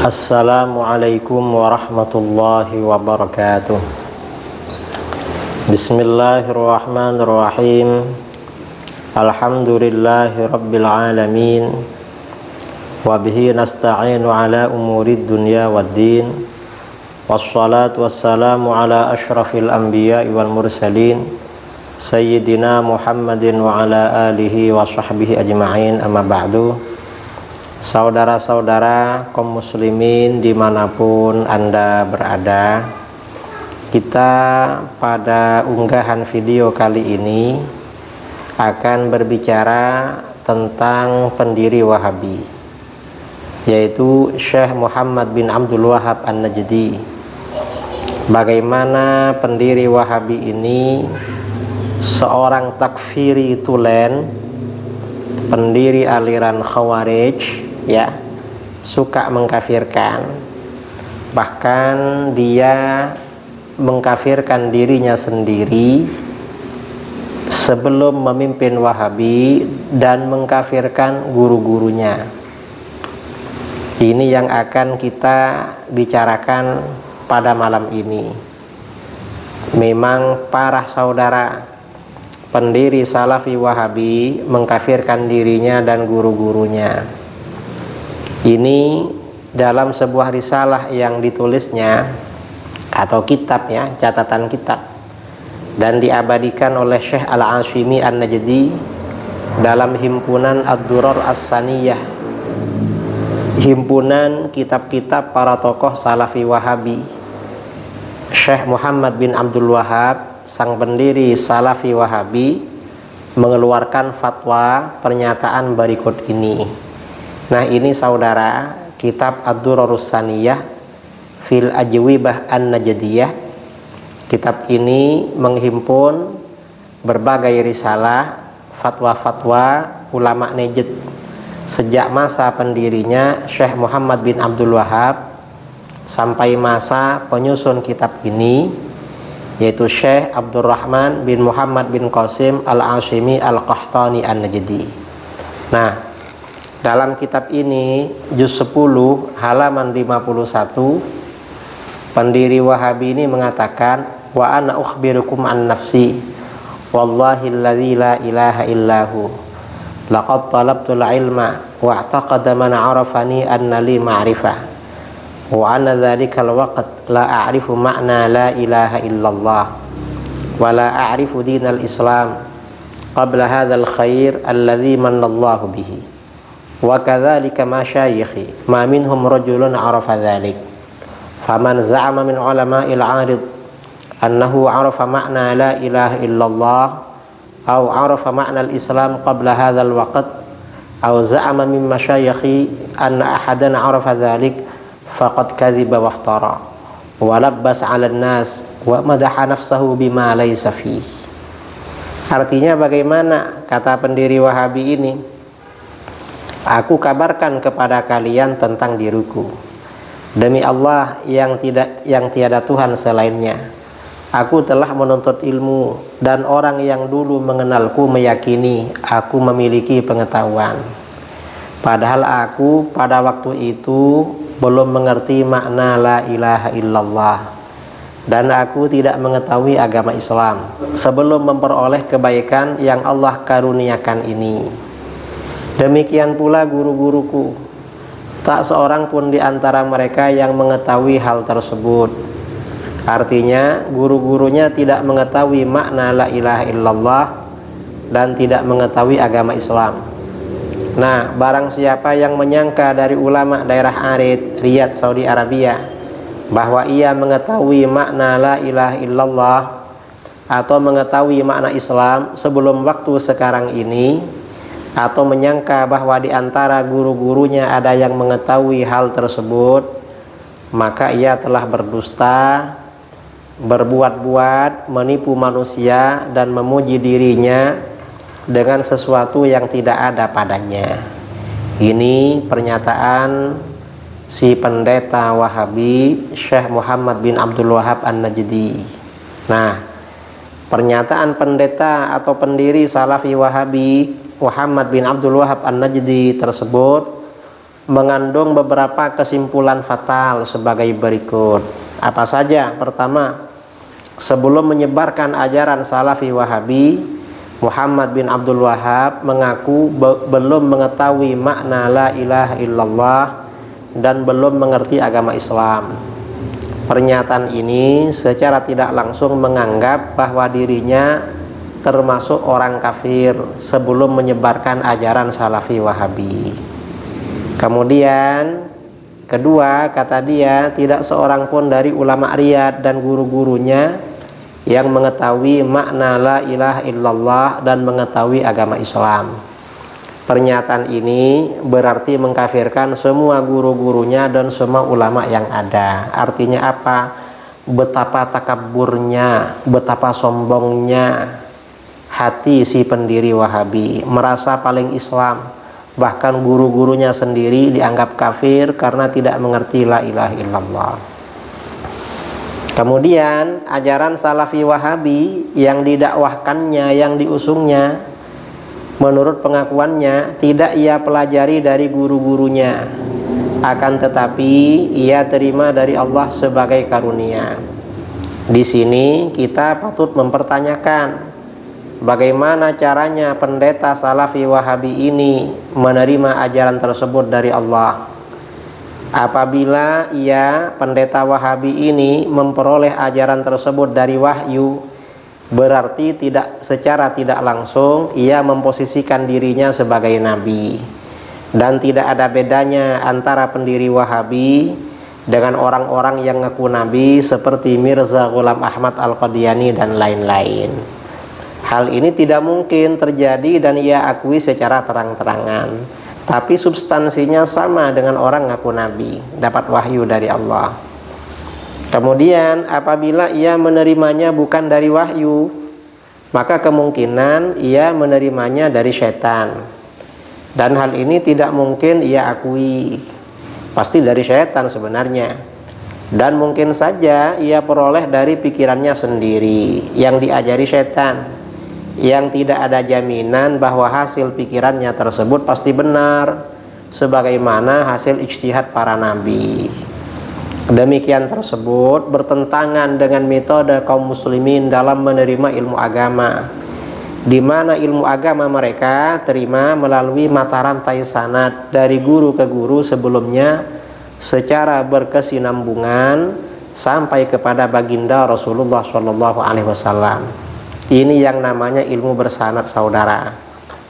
Assalamualaikum warahmatullahi wabarakatuh. Bismillahirrahmanirrahim. Alhamdulillahi rabbil alamin. Wabihi nasta'inu ala umurid dunya waddin. Wassalatu wassalamu ala ashrafil anbiya wal mursalin Sayyidina Muhammadin wa ala alihi wa sahbihi ajma'in, amma ba'du. Saudara-saudara kaum muslimin dimanapun Anda berada, kita pada unggahan video kali ini akan berbicara tentang pendiri Wahabi, yaitu Syekh Muhammad bin Abdul Wahhab An-Najdi. Bagaimana pendiri Wahabi ini seorang takfiri tulen, pendiri aliran Khawarij, ya, suka mengkafirkan. Bahkan dia mengkafirkan dirinya sendiri sebelum memimpin Wahabi dan mengkafirkan guru-gurunya. Ini yang akan kita bicarakan pada malam ini. Memang parah saudara, pendiri Salafi Wahabi mengkafirkan dirinya dan guru-gurunya. Ini dalam sebuah risalah yang ditulisnya atau kitab, ya, catatan kitab, dan diabadikan oleh Syekh Al-Ashimi An-Najdi dalam himpunan Ad-Durar As-Saniyah, himpunan kitab-kitab para tokoh Salafi Wahabi. Syekh Muhammad bin Abdul Wahhab, sang pendiri Salafi Wahabi, mengeluarkan fatwa pernyataan berikut ini. Nah, ini saudara, kitab Ad-Durarus Saniyah fil Ajwibah An-Najdiyah. Kitab ini menghimpun berbagai risalah, fatwa-fatwa ulama Najd sejak masa pendirinya Syekh Muhammad bin Abdul Wahhab sampai masa penyusun kitab ini, yaitu Syekh Abdurrahman bin Muhammad bin Qasim Al-Ashimi Al-Qahtani An-Najdi. Nah, dalam kitab ini juz 10 halaman 51, pendiri Wahabi ini mengatakan, wa ana ukhbirukum an nafsi wallahi alladzi la ilaha illahu laqad talabtul ilma wa i'taqada man 'arafani anna li ma'rifah wa anna dhalikal waqt la a'rifu ma'na la ilaha illallah wa la a'rifu dinal islam qabla hadzal khair alladzi manallahu bihi wa kadzalika masyayikhi ma minhum rajulun 'arafa dzalik faman za'ama min ulama'il 'arid annahu 'arafa ma'na la ilaha illallah aw 'arafa ma'na al-islam qabla hadzal waqt aw za'ama min masyayikhi anna ahadan 'arafa dzalik faqad kadhiba waftara wa labbas 'ala an-nas wa madaha nafsahu bima laysa fihi. Artinya bagaimana? Kata pendiri Wahabi ini, aku kabarkan kepada kalian tentang diriku. Demi Allah yang tiada Tuhan selainnya, aku telah menuntut ilmu, dan orang yang dulu mengenalku meyakini aku memiliki pengetahuan. Padahal aku pada waktu itu belum mengerti makna la ilaha illallah, dan aku tidak mengetahui agama Islam sebelum memperoleh kebaikan yang Allah karuniakan ini. Demikian pula guru-guruku, tak seorang pun di antara mereka yang mengetahui hal tersebut. Artinya guru-gurunya tidak mengetahui makna la ilaha illallah dan tidak mengetahui agama Islam. Nah, barang siapa yang menyangka dari ulama daerah Arid, Riyadh, Saudi Arabia, bahwa ia mengetahui makna la ilaha illallah atau mengetahui makna Islam sebelum waktu sekarang ini, atau menyangka bahwa di antara guru-gurunya ada yang mengetahui hal tersebut, maka ia telah berdusta, berbuat-buat, menipu manusia dan memuji dirinya dengan sesuatu yang tidak ada padanya. Ini pernyataan si pendeta Wahabi Syekh Muhammad bin Abdul Wahhab An-Najdi. Nah, pernyataan pendeta atau pendiri Salafi Wahabi Muhammad bin Abdul Wahhab An-Najdi tersebut mengandung beberapa kesimpulan fatal sebagai berikut. Apa saja? Pertama, sebelum menyebarkan ajaran Salafi Wahabi, Muhammad bin Abdul Wahhab mengaku belum mengetahui makna la ilaha illallah dan belum mengerti agama Islam. Pernyataan ini secara tidak langsung menganggap bahwa dirinya termasuk orang kafir sebelum menyebarkan ajaran Salafi Wahabi. Kemudian kedua, kata dia, tidak seorang pun dari ulama Riyadh dan guru-gurunya yang mengetahui makna la ilaha illallah dan mengetahui agama Islam. Pernyataan ini berarti mengkafirkan semua guru-gurunya dan semua ulama yang ada. Artinya apa? Betapa takabburnya, betapa sombongnya hati si pendiri Wahabi, merasa paling Islam. Bahkan guru-gurunya sendiri dianggap kafir karena tidak mengerti la ilaha illallah. Kemudian ajaran Salafi Wahabi yang didakwahkannya, yang diusungnya, menurut pengakuannya tidak ia pelajari dari guru-gurunya, akan tetapi ia terima dari Allah sebagai karunia. Di sini kita patut mempertanyakan bagaimana caranya pendeta Salafi Wahabi ini menerima ajaran tersebut dari Allah. Apabila ia, pendeta Wahabi ini, memperoleh ajaran tersebut dari wahyu, berarti secara tidak langsung ia memposisikan dirinya sebagai nabi. Dan tidak ada bedanya antara pendiri Wahabi dengan orang-orang yang ngaku nabi seperti Mirza Ghulam Ahmad Al-Qadiani dan lain-lain. Hal ini tidak mungkin terjadi dan ia akui secara terang-terangan, tapi substansinya sama dengan orang ngaku nabi, dapat wahyu dari Allah. Kemudian apabila ia menerimanya bukan dari wahyu, maka kemungkinan ia menerimanya dari setan. Dan hal ini tidak mungkin ia akui, pasti dari setan sebenarnya. Dan mungkin saja ia peroleh dari pikirannya sendiri yang diajari setan, yang tidak ada jaminan bahwa hasil pikirannya tersebut pasti benar sebagaimana hasil ijtihad para nabi. Demikian tersebut bertentangan dengan metode kaum muslimin dalam menerima ilmu agama, di mana ilmu agama mereka terima melalui mata rantai sanad dari guru ke guru sebelumnya secara berkesinambungan sampai kepada baginda Rasulullah SAW. Ini yang namanya ilmu bersanad, saudara.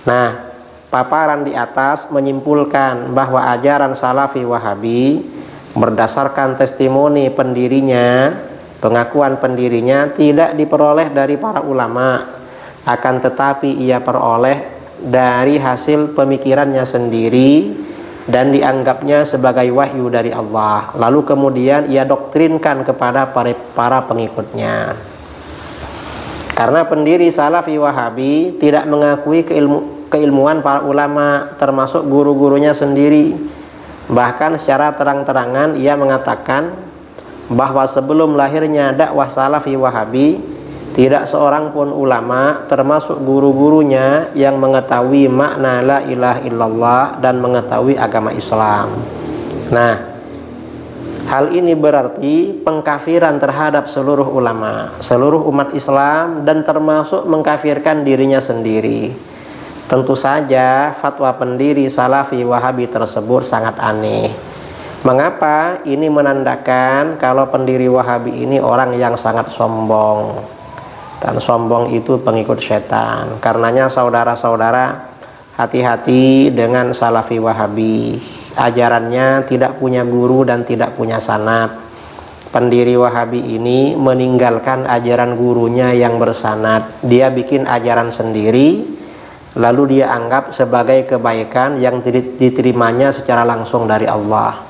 Nah, paparan di atas menyimpulkan bahwa ajaran Salafi Wahabi berdasarkan testimoni pendirinya, pengakuan pendirinya tidak diperoleh dari para ulama, akan tetapi ia peroleh dari hasil pemikirannya sendiri dan dianggapnya sebagai wahyu dari Allah. Lalu kemudian ia doktrinkan kepada para pengikutnya. Karena pendiri Salafi Wahabi tidak mengakui keilmuan para ulama, termasuk guru-gurunya sendiri. Bahkan secara terang-terangan ia mengatakan bahwa sebelum lahirnya dakwah Salafi Wahabi, tidak seorang pun ulama, termasuk guru-gurunya, yang mengetahui makna la ilaha illallah dan mengetahui agama Islam. Nah, hal ini berarti pengkafiran terhadap seluruh ulama, seluruh umat Islam, dan termasuk mengkafirkan dirinya sendiri. Tentu saja fatwa pendiri Salafi Wahabi tersebut sangat aneh. Mengapa? Ini menandakan kalau pendiri Wahabi ini orang yang sangat sombong, dan sombong itu pengikut setan. Karenanya saudara-saudara, hati-hati dengan Salafi Wahabi. Ajarannya tidak punya guru dan tidak punya sanad. Pendiri Wahabi ini meninggalkan ajaran gurunya yang bersanad. Dia bikin ajaran sendiri, lalu dia anggap sebagai kebaikan yang diterimanya secara langsung dari Allah.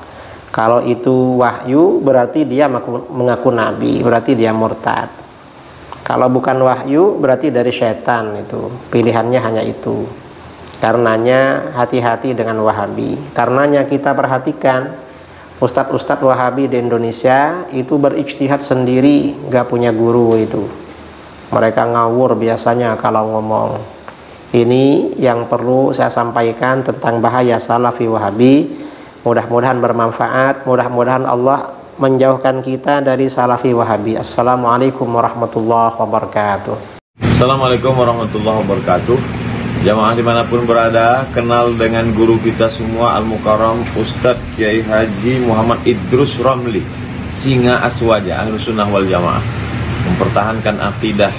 Kalau itu wahyu, berarti dia mengaku nabi, berarti dia murtad. Kalau bukan wahyu, berarti dari setan. Itu pilihannya hanya itu. Karenanya hati-hati dengan Wahabi. Karenanya kita perhatikan ustadz-ustadz Wahabi di Indonesia itu berijtihad sendiri, gak punya guru itu. Mereka ngawur biasanya kalau ngomong. Ini yang perlu saya sampaikan tentang bahaya Salafi Wahabi Mudah-mudahan bermanfaat, mudah-mudahan Allah menjauhkan kita dari salafi wahabi. Assalamualaikum warahmatullahi wabarakatuh. Assalamualaikum warahmatullahi wabarakatuh. Jamaah dimanapun berada, kenal dengan guru kita semua Al-Mukarram Ustadz Kiai Haji Muhammad Idrus Ramli, Singa Aswaja, Ahlus Sunnah wal Jamaah, mempertahankan akidah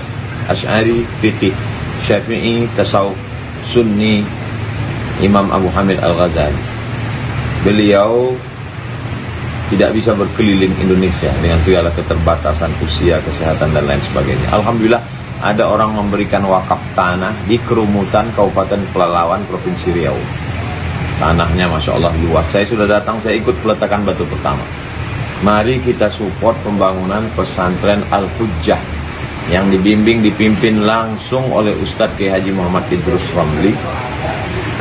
Asy'ari, fikih, Syafi'i, tasawuf, Sunni, Imam Abu Hamid Al-Ghazali. Beliau tidak bisa berkeliling Indonesia dengan segala keterbatasan usia, kesehatan, dan lain sebagainya. Alhamdulillah ada orang memberikan wakaf tanah di Kerumutan, Kabupaten Pelalawan, Provinsi Riau. Tanahnya Masya Allah luas. Saya sudah datang, saya ikut peletakan batu pertama. Mari kita support pembangunan pesantren Al-Hujjah yang dipimpin langsung oleh Ustadz Kiai Haji Muhammad Idrus Ramli.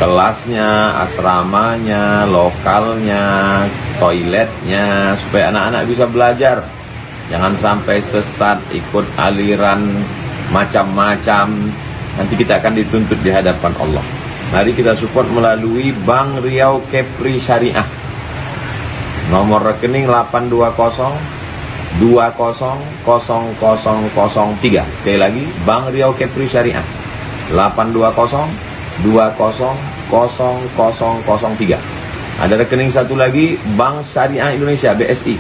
Kelasnya, asramanya, lokalnya, toiletnya, supaya anak-anak bisa belajar. Jangan sampai sesat, ikut aliran macam-macam. Nanti kita akan dituntut di hadapan Allah. Mari kita support melalui Bank Riau Kepri Syariah. Nomor rekening 820 200003. Sekali lagi, Bank Riau Kepri Syariah 820 200003. Ada rekening satu lagi, Bank Syariah Indonesia BSI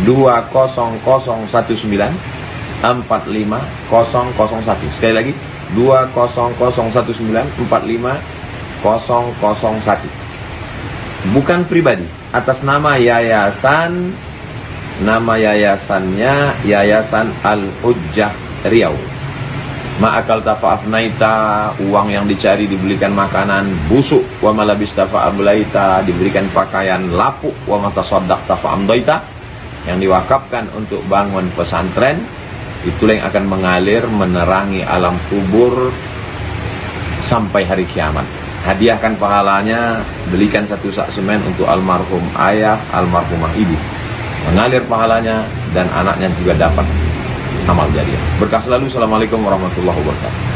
20019450001. Sekali lagi, 20019450001. Bukan pribadi, atas nama yayasan. Nama yayasannya Yayasan Al-Hujjah Riau. Ma'akal tafa'afnaita, uang yang dicari dibelikan makanan busuk. Wa malabis tafa'ablaita, diberikan pakaian lapuk. Wa matasaddaq tafa'amdaita, yang diwakafkan untuk bangun pesantren. Itulah yang akan mengalir menerangi alam kubur sampai hari kiamat. Hadiahkan pahalanya, belikan satu sak semen untuk almarhum ayah, almarhumah ibu. Mengalir pahalanya dan anaknya juga dapat amal jariah. Berkah selalu. Assalamualaikum warahmatullahi wabarakatuh.